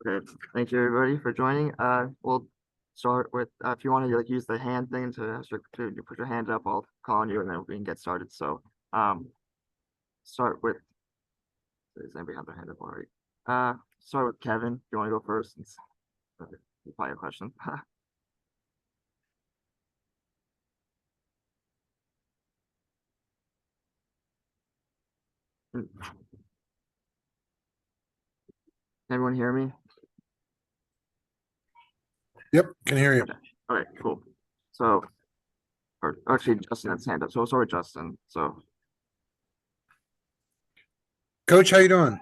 Okay, thank you everybody for joining. We'll start with if you want to use the hand thing to you put your hand up, I'll call on you and then we can get started. So start with does anybody have their hand up already? Start with Kevin. Do you want to go first? You probably have a question. Can everyone hear me? Yep, can hear you. Okay. All right, cool. So, or actually, Justin has his hand up. So, sorry, Justin. So, Coach, how you doing?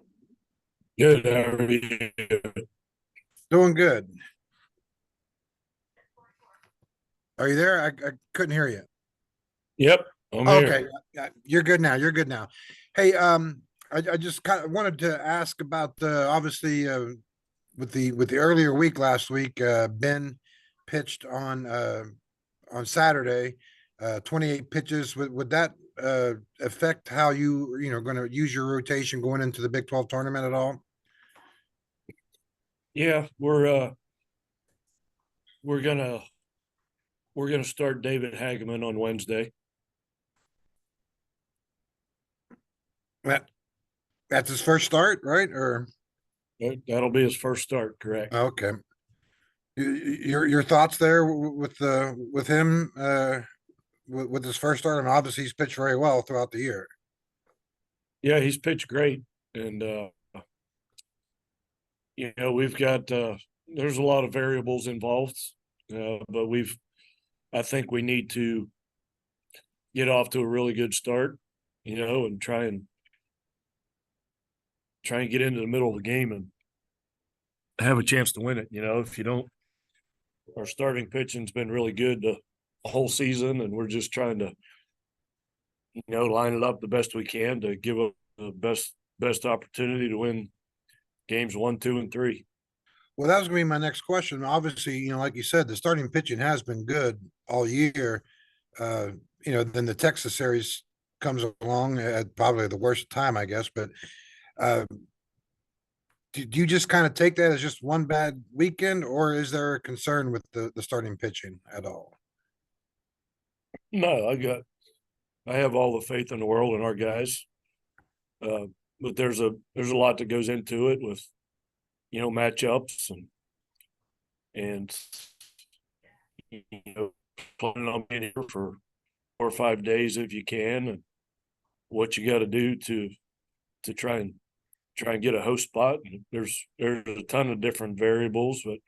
Good. How are you? Doing good. Are you there? I couldn't hear you. Yep, I'm Okay, here. you're good now. You're good now. Hey, I just kind of wanted to ask about the obviously with the earlier week last week. Ben pitched on Saturday, 28 pitches. Would that affect how you going to use your rotation going into the Big 12 tournament at all? Yeah, we're gonna start David Hageman on Wednesday. That that's his first start, right? Or That'll be his first start, correct? okay. Your thoughts there with him with his first start, and obviously he's pitched very well throughout the year. Yeah, he's pitched great, and we've got there's a lot of variables involved, but I think we need to get off to a really good start, and try and get into the middle of the game and have a chance to win it. If you don't, our starting pitching's been really good the whole season, and we're just trying to line it up the best we can to give us the best opportunity to win games 1, 2, and 3. Well, that was going to be my next question. Obviously, like you said, the starting pitching has been good all year. Uh, then the Texas series comes along at probably the worst time, I guess. But uh, do you just kind of take that as just one bad weekend, or is there a concern with the starting pitching at all? No, I have all the faith in the world in our guys, uh, but there's a lot that goes into it with matchups and planning on being here for 4 or 5 days if you can, and what you got to do to try and get a host spot. And there's a ton of different variables, but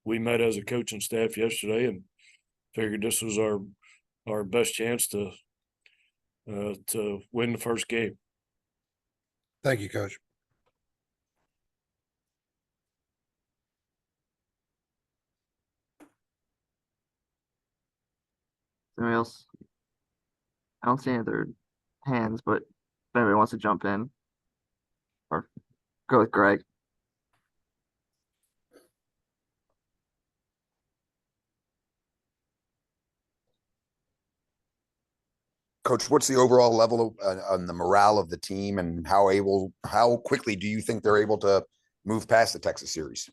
we met as a coaching staff yesterday and figured this was our best chance to win the first game. Thank you, Coach. anybody else? I don't see any other hands, but if anybody wants to jump in or go with Greg. Coach, what's the overall level of on the morale of the team, and how quickly do you think they're able to move past the Texas series?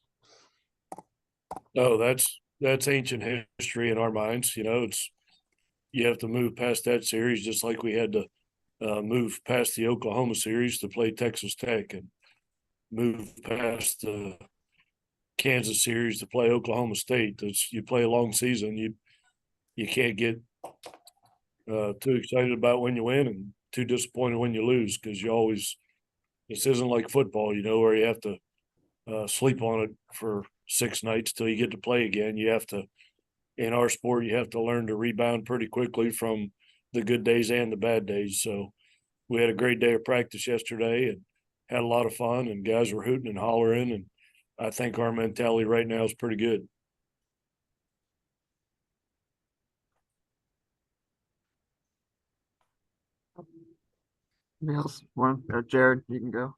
Oh, that's ancient history in our minds. You have to move past that series just like we had to move past the Oklahoma series to play Texas Tech, and move past the Kansas series to play Oklahoma State. You play a long season. You can't get too excited about when you win and too disappointed when you lose, because this isn't like football, where you have to sleep on it for 6 nights till you get to play again. In our sport, you have to learn to rebound pretty quickly from the good days and the bad days. So we had a great day of practice yesterday and had a lot of fun, and guys were hooting and hollering. And I think our mentality right now is pretty good. Anybody else? Jared, you can go.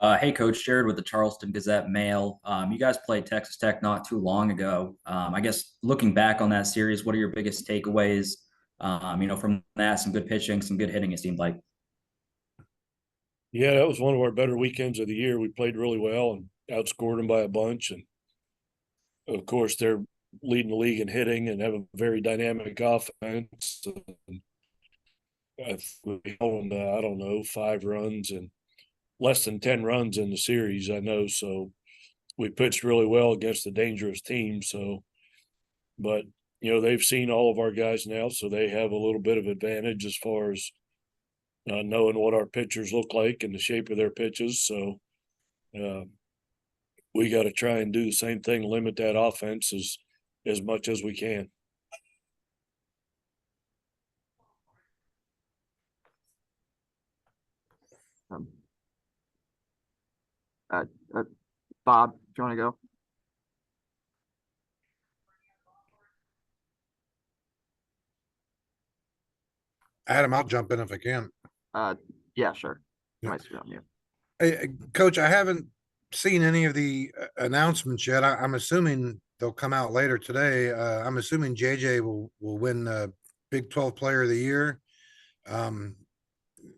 Hey, Coach, Jared with the Charleston Gazette Mail. You guys played Texas Tech not too long ago. I guess looking back on that series, what are your biggest takeaways? From that, some good pitching, some good hitting, it seemed like. Yeah, that was one of our better weekends of the year. We played really well, outscored them by a bunch. And of course, they're leading the league in hitting and have a very dynamic offense. And we owned, I don't know, 5 runs and less than 10 runs in the series, I know. So we pitched really well against a dangerous team. So, but, they've seen all of our guys now, so they have a little bit of advantage as far as knowing what our pitchers look like and the shape of their pitches. So we got to try and do the same thing, limit that offense as much as we can. Um, Bob, do you want to go? Adam, I'll jump in if I can. Yeah, sure. Yeah. Might be on you. Hey, Coach, I haven't seen any of the announcements yet. I'm assuming they'll come out later today. I'm assuming JJ will win Big 12 Player of the Year.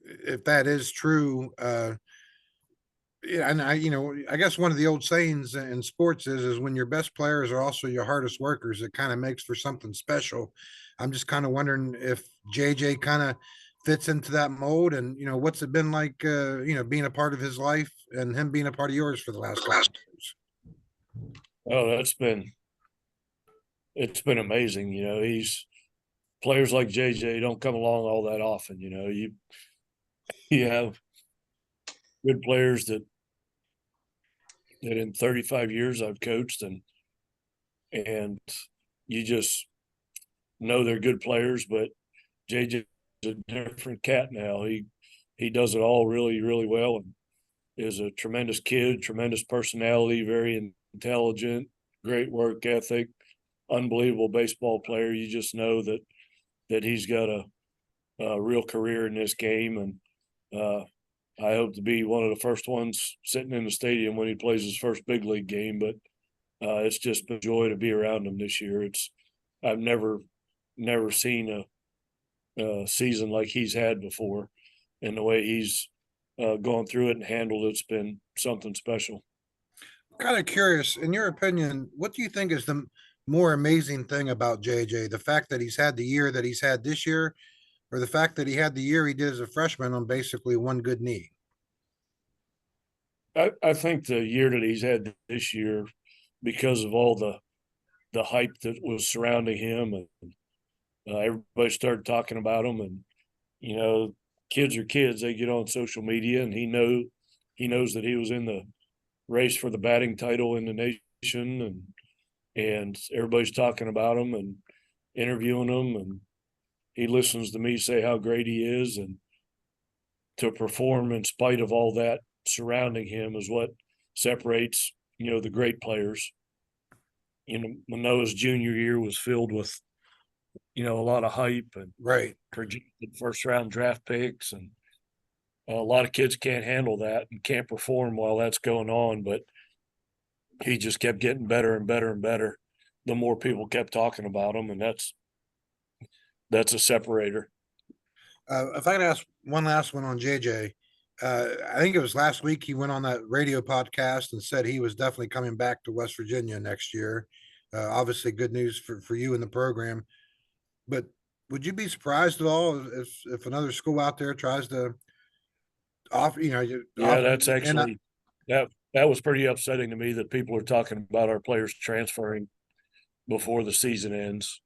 If that is true, yeah, and I guess one of the old sayings in sports is when your best players are also your hardest workers, it kind of makes for something special. I'm just kind of wondering if JJ kind of fits into that mold, and what's it been like, being a part of his life and him being a part of yours for the last couple of years. Oh, it's been amazing. He's players like JJ don't come along all that often. You have good players that in 35 years I've coached, and you just know they're good players, but JJ is a different cat now. He does it all really, really well, and is a tremendous kid, tremendous personality, very intelligent, great work ethic, unbelievable baseball player. You just know that he's got a real career in this game, and I hope to be one of the first ones sitting in the stadium when he plays his first big league game. But it's just a joy to be around him this year. I've never seen a season like he's had before, and the way he's gone through it and handled it's been something special. Kind of curious, in your opinion, what do you think is the more amazing thing about JJ? The fact that he's had the year that he's had this year, or the fact that he had the year he did as a freshman on basically one good knee? I think the year that he's had this year, because of all the hype that was surrounding him, and everybody started talking about him, and kids are kids. They get on social media, and he knows that he was in the race for the batting title in the nation, and everybody's talking about him and interviewing him, and he listens to me say how great he is, and to perform in spite of all that surrounding him is what separates the great players. Manoah's junior year was filled with a lot of hype and Right. projected first round draft picks, and a lot of kids can't handle that and can't perform while that's going on. But he just kept getting better and better and better the more people kept talking about him, and that's a separator. If I could ask one last one on JJ, I think it was last week he went on that radio podcast and said he was definitely coming back to West Virginia next year. Obviously, good news for you in the program. But would you be surprised at all if another school out there tries to offer? Yeah, that's actually that was pretty upsetting to me that people are talking about our players transferring before the season ends.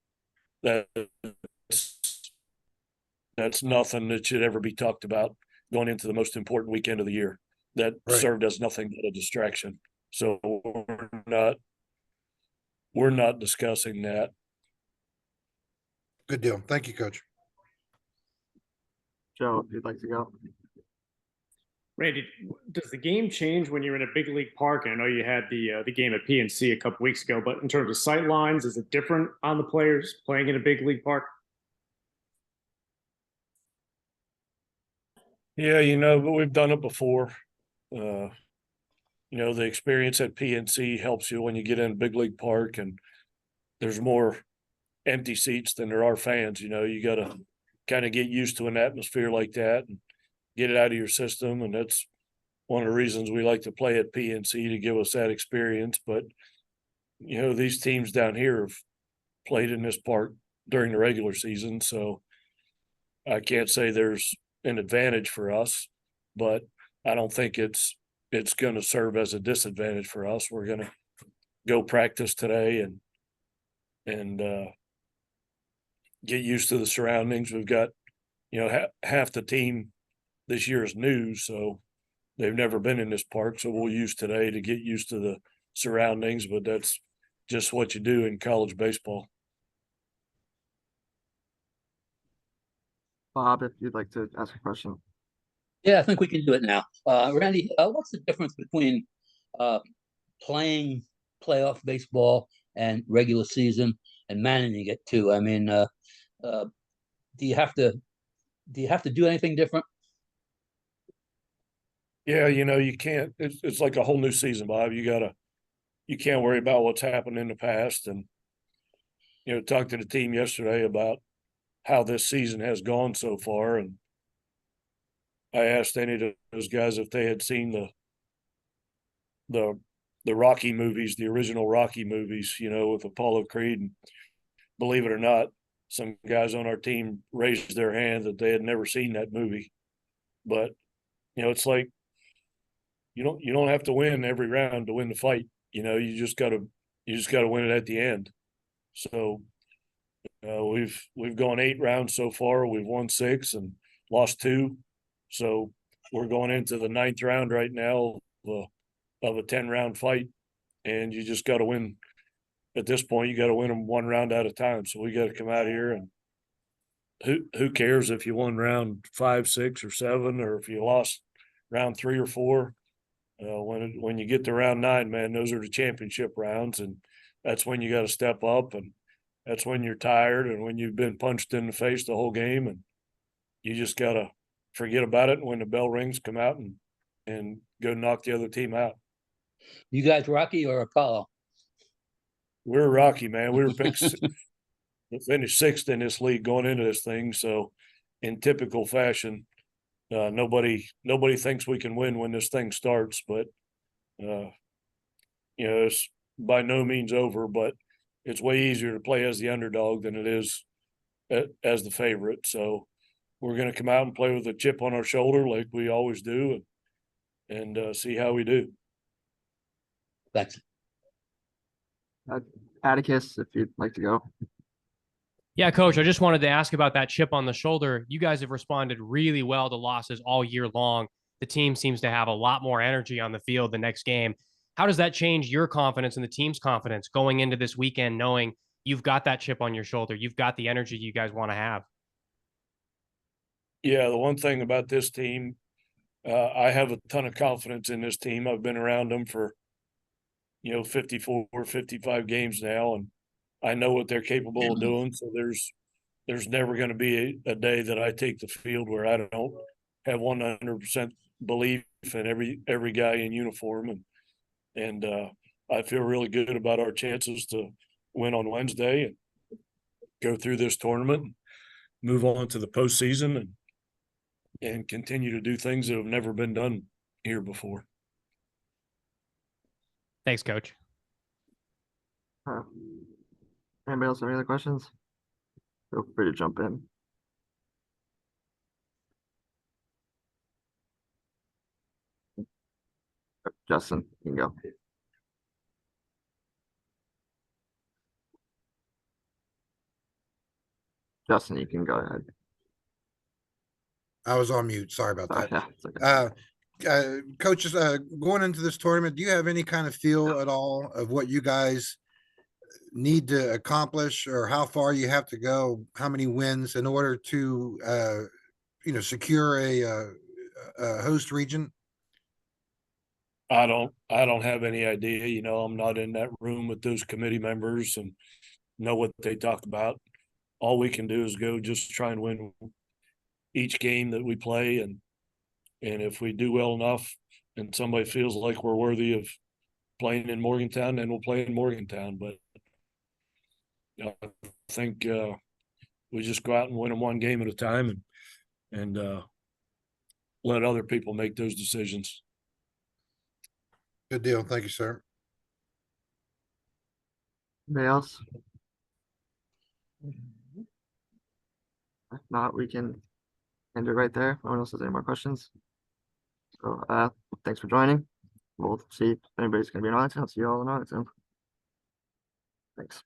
That's nothing that should ever be talked about going into the most important weekend of the year. That Right. served as nothing but a distraction. So we're not discussing that. Good deal. Thank you, Coach. Joe, if you'd like to go. Randy, does the game change when you're in a big league park? And I know you had the game at PNC a couple weeks ago, but in terms of sight lines, is it different on the players playing in a big league park? Yeah, but we've done it before. The experience at PNC helps you when you get in a big league park, and there's more empty seats than there are fans. You got to kind of get used to an atmosphere like that and get it out of your system. And one of the reasons we like to play at PNC to give us that experience. But, you know, these teams down here have played in this park during the regular season. So I can't say there's an advantage for us, but I don't think it's going to serve as a disadvantage for us. We're going to go practice today and get used to the surroundings. We've got, you know, half the team this year is new, so they've never been in this park. So we'll use today to get used to the surroundings, but that's just what you do in college baseball. Bob, if you'd like to ask a question. Yeah, I think we can do it now. Randy, what's the difference between playing playoff baseball and regular season and managing it too? I mean, do you have to do anything different? Yeah, you know, you can't. It's like a whole new season, Bob. You can't worry about what's happened in the past. And you know, talked to the team yesterday about how this season has gone so far, and I asked any of those guys if they had seen the Rocky movies, the original Rocky movies, you know, with Apollo Creed. And believe it or not, some guys on our team raised their hand that they had never seen that movie. But you know, it's like you don't have to win every round to win the fight. You know, you just gotta win it at the end. So we've gone 8 rounds so far. We've won 6 and lost 2. So we're going into the 9th round right now of a 10-round fight, and you just got to win. At this point, you got to win them 1 round at a time. So we got to come out here, and who cares if you won round 5, 6, or 7, or if you lost round 3 or 4. When you get to round 9, man, those are the championship rounds, and that's when you got to step up, and that's when you're tired and when you've been punched in the face the whole game, and you just got to forget about it. And when the bell rings, come out and go knock the other team out. You guys Rocky or Apollo? We're Rocky, man. We were picked to finish 6th in this league going into this thing. So in typical fashion, nobody thinks we can win when this thing starts, but you know, it's by no means over, but it's way easier to play as the underdog than it is as the favorite. So we're going to come out and play with a chip on our shoulder like we always do, and see how we do. Thanks. Atticus, if you'd like to go. Yeah, Coach, I just wanted to ask about that chip on the shoulder. You guys have responded really well to losses all year long. The team seems to have a lot more energy on the field the next game. How does that change your confidence and the team's confidence going into this weekend, knowing you've got that chip on your shoulder, you've got the energy you guys want to have? Yeah, the one thing about this team, I have a ton of confidence in this team. I've been around them for, 54, 55 games now, and I know what they're capable of doing. So there's never going to be a day that I take the field where I don't have 100% belief in every guy in uniform, and I feel really good about our chances to win on Wednesday and go through this tournament, move on to the postseason, and continue to do things that have never been done here before. Thanks, Coach. Anybody else have any other questions? Feel free to jump in. Justin, you can go. Justin, you can go ahead. I was on mute. Sorry about that. Yeah, it's okay. Coaches, going into this tournament, do you have any kind of feel at all of what you guys need to accomplish, or how far you have to go, how many wins in order to, secure a host region? I don't have any idea. I'm not in that room with those committee members and know what they talk about. All we can do is go just try and win each game that we play, and if we do well enough and somebody feels like we're worthy of playing in Morgantown, then we'll play in Morgantown. But I think we just go out and win them one game at a time, and let other people make those decisions. Good deal. Thank you, sir. Anybody else? If not, we can end it right there. No one else has any more questions. So, thanks for joining. We'll see if anybody's gonna be in Arlington. I'll see you all in Arlington. Thanks.